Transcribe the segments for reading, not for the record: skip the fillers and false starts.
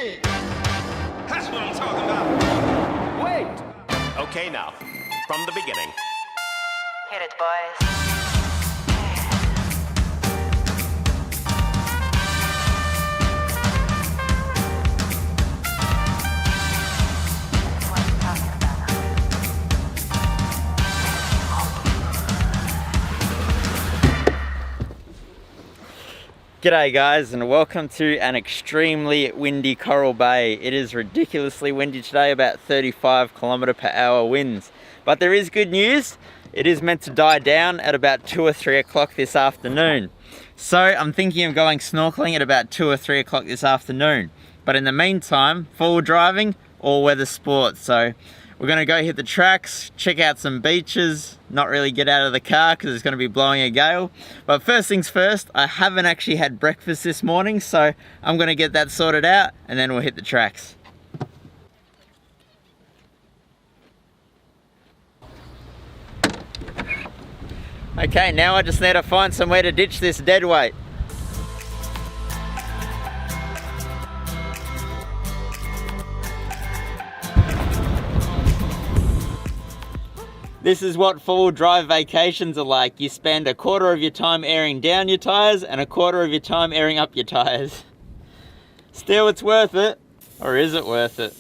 Yeah! That's what I'm talking about. Wait! Okay, now, from the beginning. Hit it, boys. G'day guys, and welcome to an extremely windy Coral Bay. It is ridiculously windy today, about 35km/h winds. But there is good news. It is meant to die down at about 2 or 3 o'clock this afternoon. So I'm thinking of going snorkeling at about 2 or 3 o'clock this afternoon. But in the meantime, 4-wheel driving, all-weather sports. So we're gonna go hit the tracks, check out some beaches, not really get out of the car because it's gonna be blowing a gale. But first things first, I haven't actually had breakfast this morning, so I'm gonna get that sorted out and then we'll hit the tracks. Okay, now I just need to find somewhere to ditch this dead weight. This is what 4-wheel drive vacations are like. You spend a quarter of your time airing down your tyres and a quarter of your time airing up your tyres. Still, it's worth it. Or is it worth it?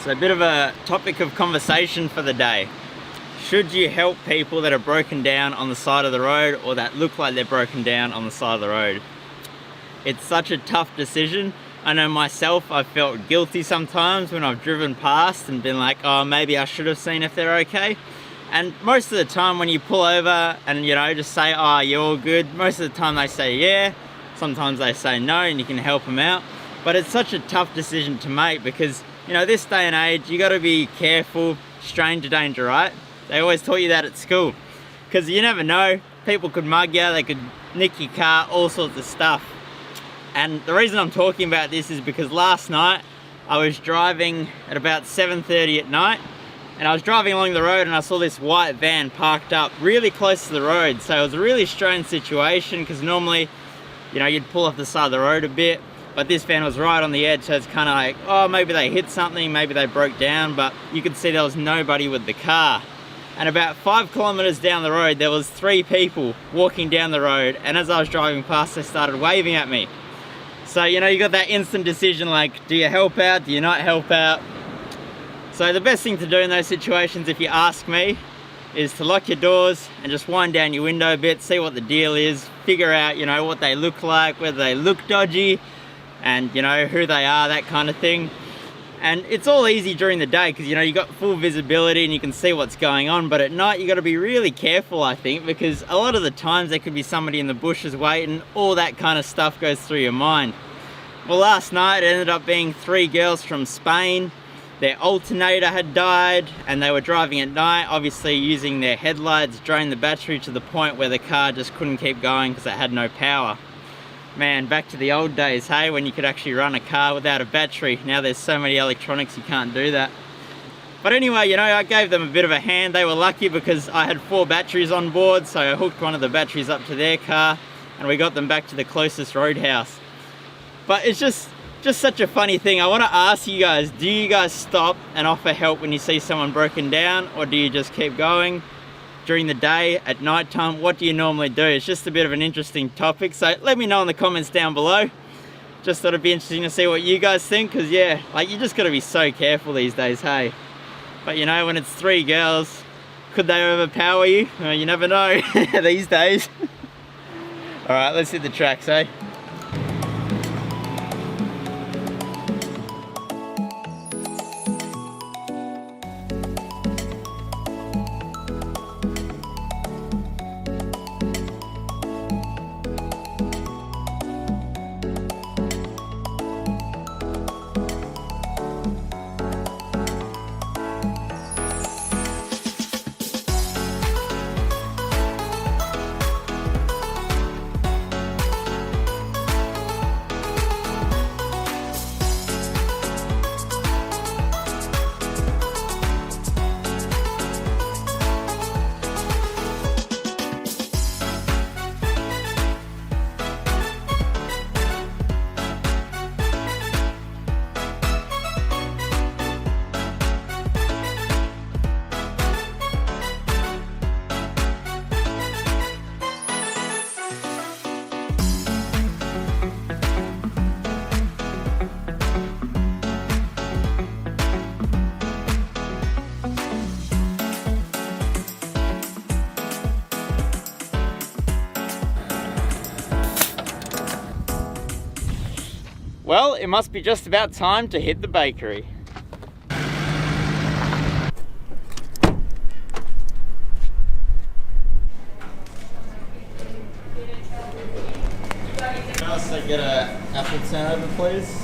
So a bit of a topic of conversation for the day. Should you help people that are broken down on the side of the road or that look like they're broken down on the side of the road? It's such a tough decision. I know myself, I've felt guilty sometimes when I've driven past and been like, oh, maybe I should have seen if they're okay. And most of the time when you pull over and, you know, just say, oh, you're all good, most of the time they say yeah. Sometimes they say no and you can help them out. But it's such a tough decision to make because, you know, this day and age, you got to be careful, stranger danger, right? They always taught you that at school. Because you never know, people could mug you, they could nick your car, all sorts of stuff. And the reason I'm talking about this is because last night, I was driving at about 7:30 at night, and I was driving along the road and I saw this white van parked up really close to the road. So it was a really strange situation because normally, you know, you'd pull off the side of the road a bit, but this van was right on the edge, so it's kind of like, oh, maybe they hit something, maybe they broke down, but you could see there was nobody with the car. And about 5 kilometers down the road, there was 3 people walking down the road, and as I was driving past, they started waving at me. So, you know, you got that instant decision, like, do you help out, do you not help out? So the best thing to do in those situations, if you ask me, is to lock your doors and just wind down your window a bit, see what the deal is, figure out, you know, what they look like, whether they look dodgy, and you know who they are, that kind of thing. And it's all easy during the day because, you know, you got full visibility and you can see what's going on, but at night you got to be really careful, I think, because a lot of the times there could be somebody in the bushes waiting, all that kind of stuff goes through your mind. Well, last night it ended up being 3 girls from Spain. Their alternator had died and they were driving at night, obviously using their headlights, drained the battery to the point where the car just couldn't keep going because it had no power. Man, back to the old days, hey, when you could actually run a car without a battery. Now there's so many electronics you can't do that. But anyway, you know, I gave them a bit of a hand. They were lucky because I had 4 batteries on board, so I hooked one of the batteries up to their car and we got them back to the closest roadhouse. But it's just such a funny thing. I want to ask you guys, do you guys stop and offer help when you see someone broken down, or do you just keep going? During the day, at night time, what do you normally do? It's just a bit of an interesting topic, so let me know in the comments down below. Just thought it'd be interesting to see what you guys think, because yeah, like, you just got to be so careful these days, hey? But you know, when it's 3 girls, could they overpower you? Well, you never know these days. All right, let's hit the tracks, eh? Well, it must be just about time to hit the bakery. Can I also get an apple turnover, please?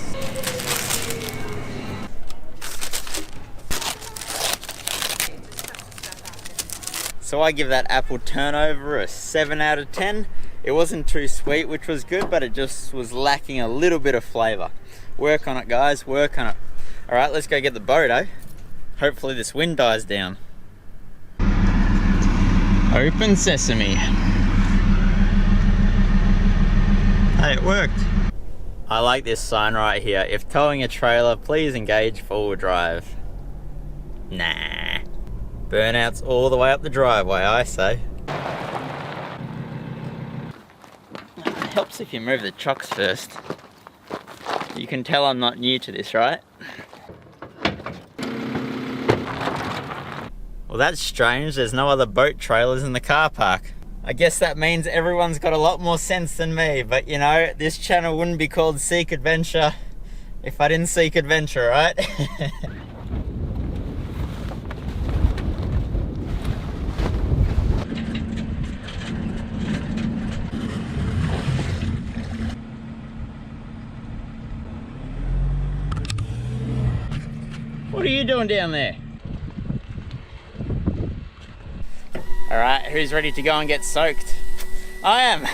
So I give that apple turnover a 7 out of 10. It wasn't too sweet, which was good, but it just was lacking a little bit of flavour. Work on it, guys, work on it. All right, let's go get the boat, eh? Hopefully this wind dies down. Open sesame. Hey, it worked. I like this sign right here. If towing a trailer, please engage 4-wheel drive. Nah. Burnouts all the way up the driveway, I say. It helps if you move the chocks first. You can tell I'm not new to this, right? Well, that's strange. There's no other boat trailers in the car park. I guess that means everyone's got a lot more sense than me, but you know, this channel wouldn't be called Seek Adventure if I didn't seek adventure, right? What are you doing down there? All right, who's ready to go and get soaked? I am.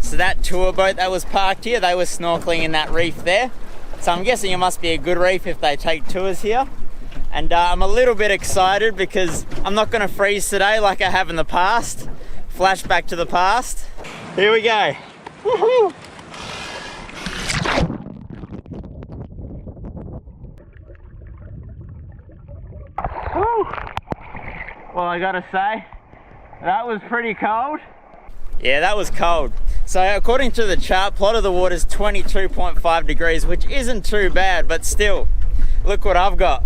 So that tour boat that was parked here, they were snorkeling in that reef there. So I'm guessing it must be a good reef if they take tours here. And I'm a little bit excited because I'm not gonna freeze today like I have in the past. Flashback to the past. Here we go. Woohoo! Woo! Well, I gotta say, that was pretty cold. Yeah, that was cold. So according to the chart, plot of the water is 22.5 degrees, which isn't too bad, but still, look what I've got.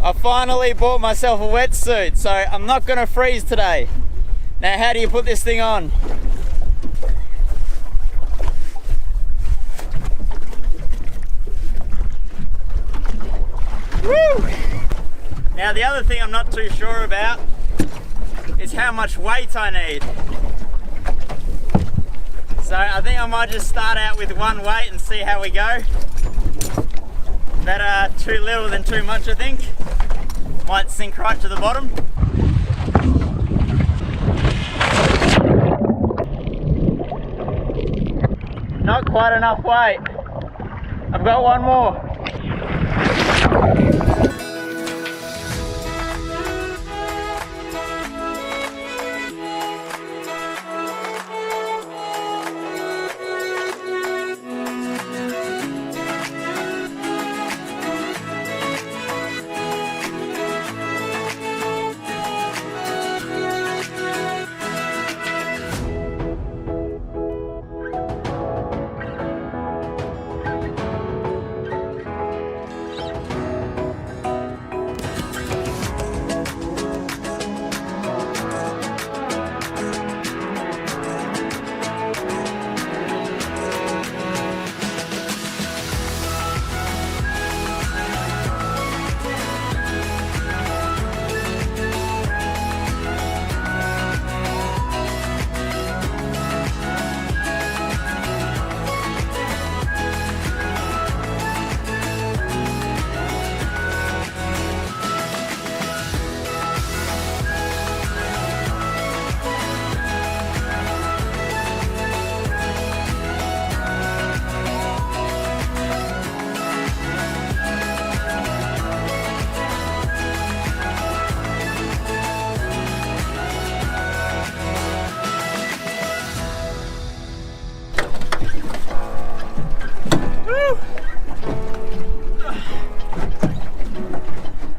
I finally bought myself a wetsuit, so I'm not gonna freeze today. Now, how do you put this thing on? Woo! Now, the other thing I'm not too sure about is how much weight I need. So I think I might just start out with one weight and see how we go. Better too little than too much, I think. Might sink right to the bottom. Not quite enough weight. I've got one more.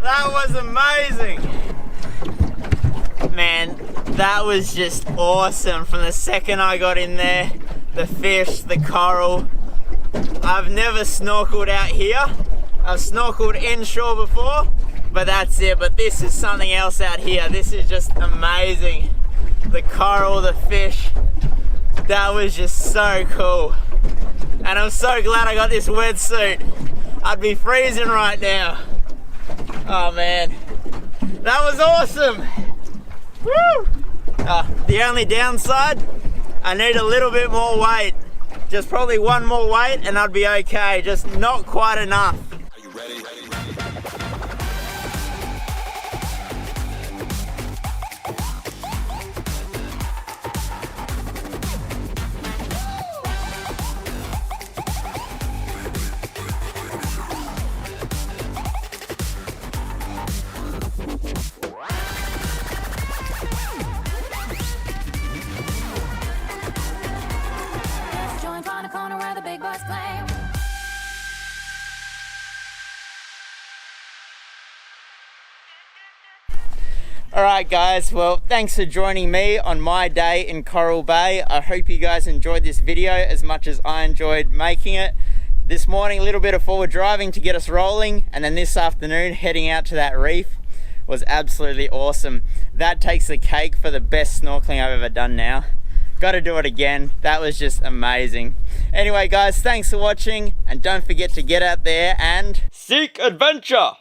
That was amazing. Man, that was just awesome. From the second I got in there, the fish, the coral. I've never snorkeled out here. I've snorkeled inshore before, but that's it. But this is something else out here. This is just amazing. The coral, the fish, that was just so cool. And I'm so glad I got this wetsuit. I'd be freezing right now. Oh man, that was awesome. Woo! The only downside, I need a little bit more weight. Just probably one more weight and I'd be okay. Just not quite enough. Are you ready? Joint on the corner where the big boys play. Alright guys, well thanks for joining me on my day in Coral Bay. I hope you guys enjoyed this video as much as I enjoyed making it. This morning a little bit of forward driving to get us rolling, and then this afternoon heading out to that reef was absolutely awesome. That takes the cake for the best snorkeling I've ever done now. Gotta do it again. That was just amazing. Anyway guys, thanks for watching, and don't forget to get out there and seek adventure.